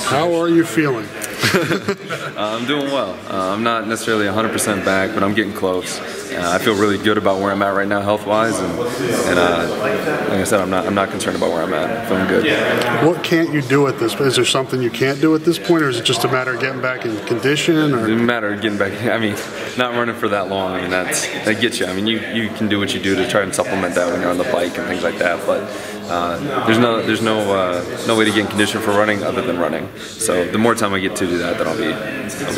How are you feeling? I'm doing well. I'm not necessarily 100% back, but I'm getting close. I feel really good about where I'm at right now, health-wise, and like I said, I'm not concerned about where I'm at. I'm feeling good. What can't you do at this? Is there something you can't do at this point, or is it just a matter of getting back in condition? Or? It's a matter of getting back. I mean, not running for that long. I mean, that gets you. I mean, you can do what you do to try and supplement that when you're on the bike and things like that, but there's no way to get in condition for running other than running. So the more time I get to do that, then I'll be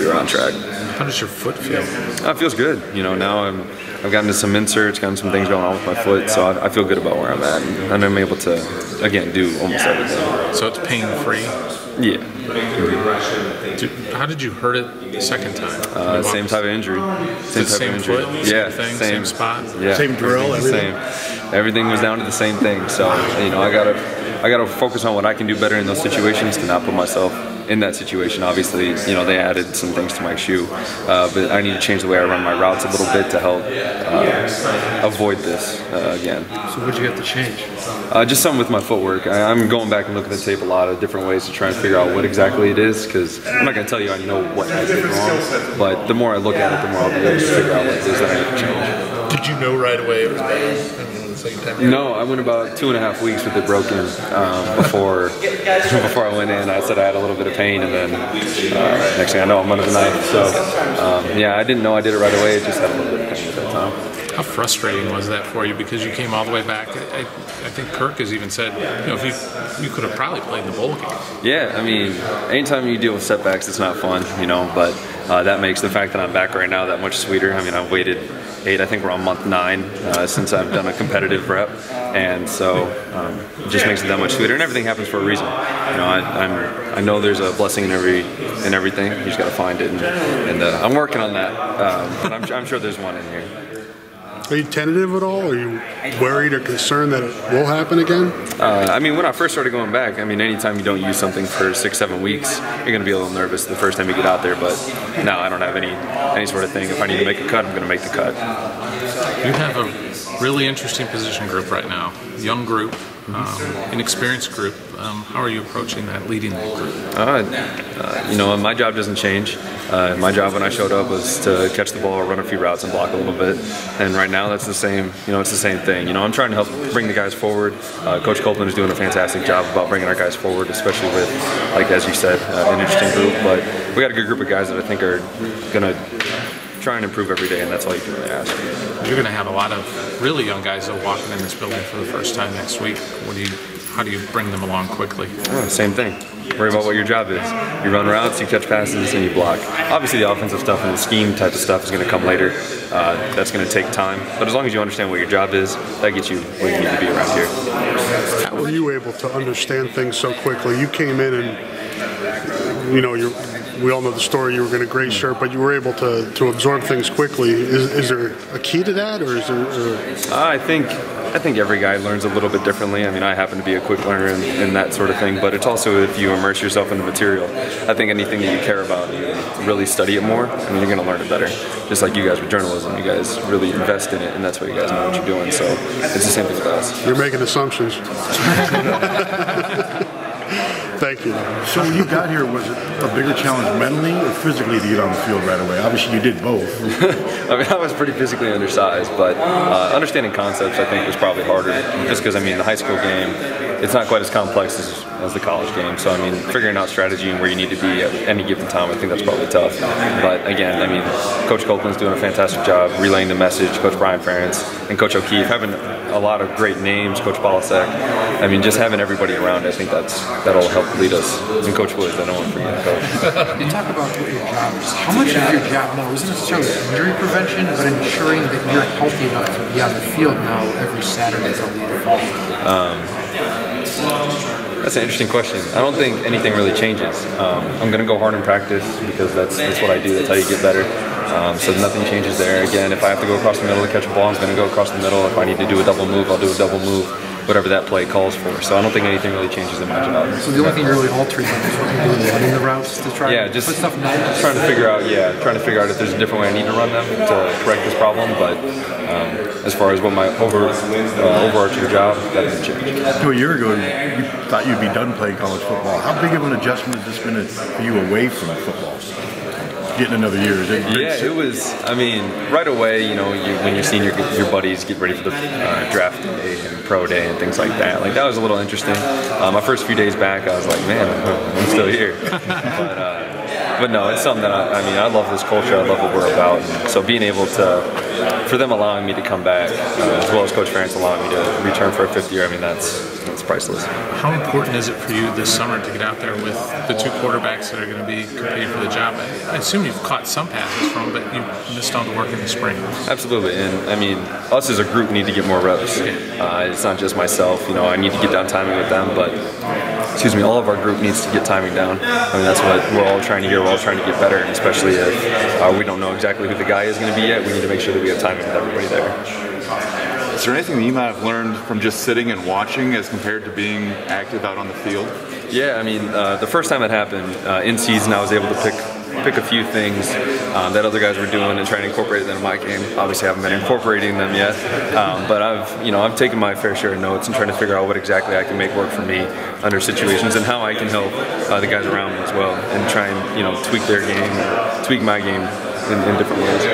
right on track. How does your foot feel? It feels good. You know, now I've gotten to some inserts, gotten some things going on with my foot, so I feel good about where I'm at, and I'm able to again do almost everything. So it's pain-free? Yeah. How did you hurt it the second time? Same type of injury. Same foot? Yeah, same spot? Yeah. Same drill? Everything. Everything was down to the same thing. So, you know, I gotta focus on what I can do better in those situations to not put myself in that situation. Obviously, you know, they added some things to my shoe, but I need to change the way I run my routes a little bit to help avoid this again. So what'd you have to change? Just something with my footwork. I'm going back and looking at the tape a lot of different ways to try and figure out what exactly it is, because I'm not going to tell you I know what I did wrong, but the more I look at it, the more I'll be able to figure out what it is that I need to change. Did you know right away it was bad? No, I went about 2.5 weeks with it broken before I went in. I said I had a little bit of pain, and then next thing I know, I'm under the knife. So yeah, I didn't know I did it right away. It just had a little bit of pain at that time. How frustrating was that for you? Because you came all the way back. I think Kirk has even said, you know, if you could have probably played in the bowl game. Yeah, I mean, anytime you deal with setbacks, it's not fun, you know. But that makes the fact that I'm back right now that much sweeter. I mean, I've waited 8. I think we're on month 9 since I've done a competitive rep, and so it just makes it that much sweeter. And everything happens for a reason. You know, I know there's a blessing in everything. You just got to find it, and I'm working on that. But I'm sure there's one in here. Are you tentative at all? Are you worried or concerned that it will happen again? I mean, when I first started going back, I mean, anytime you don't use something for 6-7 weeks, you're going to be a little nervous the first time you get out there. But now I don't have any sort of thing. If I need to make a cut, I'm going to make the cut. You have a really interesting position group right now. Young group, inexperienced group. How are you approaching that, leading that group? You know, my job doesn't change. My job when I showed up was to catch the ball, run a few routes, and block a little bit. And right now, that's the same. You know, it's the same thing. You know, I'm trying to help bring the guys forward. Coach Copeland is doing a fantastic job about bringing our guys forward, especially with, like as you said, an interesting group. But we got a good group of guys that I think are going to try and improve every day, and that's all you can really ask. You're going to have a lot of really young guys that are walking in this building for the first time next week. How do you bring them along quickly? Same thing. Worry about what your job is. You run routes, you catch passes, and you block. Obviously, the offensive stuff and the scheme type of stuff is going to come later. That's going to take time. But as long as you understand what your job is, that gets you where you need to be around here. How were you able to understand things so quickly? You came in and, you know, we all know the story. You were in a great shirt, but you were able to absorb things quickly. Is there a key to that, or is there? I think every guy learns a little bit differently. I mean, I happen to be a quick learner and that sort of thing, but it's also if you immerse yourself in the material. I think anything that you care about, you really study it more, I mean, you're going to learn it better. Just like you guys with journalism, you guys really invest in it, and that's why you guys know what you're doing. So it's the same thing with us. You're making assumptions. Thank you. So when you got here, was it a bigger challenge mentally or physically to get on the field right away? Obviously you did both. I mean, I was pretty physically undersized, but understanding concepts I think was probably harder, just because, I mean, the high school game, it's not quite as complex as the college game. So, I mean, figuring out strategy and where you need to be at any given time, I think that's probably tough. But again, I mean, Coach Copeland's doing a fantastic job relaying the message, Coach Brian Ferentz, and Coach O'Keefe, having a lot of great names, Coach Polisek. I mean, just having everybody around, I think that'll help lead us. And Coach Woods, I don't want to forget Coach. You talk about what your job is. How much of your job now isn't necessarily injury prevention, but ensuring that you're healthy enough to be on the field now every Saturday to lead the ball? That's an interesting question. I don't think anything really changes. I'm going to go hard in practice because that's what I do. That's how you get better. So nothing changes there. Again, if I have to go across the middle to catch a ball, I'm going to go across the middle. If I need to do a double move, I'll do a double move. whatever that play calls for. So I don't think anything really changes that much about it. So the only thing you're really altering is what you're doing, running the routes to try to just put stuff in notes? trying to figure out if there's a different way I need to run them to correct this problem. But as far as what my overarching job, that doesn't change. So a year ago, you thought you'd be done playing college football. How big of an adjustment has this been for you away from football? Getting another year. It was. I mean, right away, when you're seeing your buddies get ready for the draft day and pro day and things like that, like that was a little interesting. My first few days back, I was like, man, I'm still here. But no, it's something that I love this culture. I love what we're about. And so being able for them allowing me to come back, as well as Coach Ferentz allowing me to return for a 5th year, I mean, that's priceless. How important is it for you this summer to get out there with the 2 quarterbacks that are going to be competing for the job? I assume you've caught some passes from, but you missed all the work in the spring. Absolutely, and I mean, us as a group need to get more reps. It's not just myself. I need to get down timing with them, but all of our group needs to get timing down. I mean, that's what we're all trying to hear. We're all trying to get better, and especially if we don't know exactly who the guy is going to be yet, we need to make sure that we have timing with everybody there. Is there anything that you might have learned from just sitting and watching as compared to being active out on the field? Yeah, I mean, the first time it happened, in season, I was able to pick a few things that other guys were doing and trying to incorporate them in my game. Obviously, I haven't been incorporating them yet, but I've taken my fair share of notes and trying to figure out what exactly I can make work for me under situations and how I can help the guys around me as well, and try and tweak their game, or tweak my game in different ways.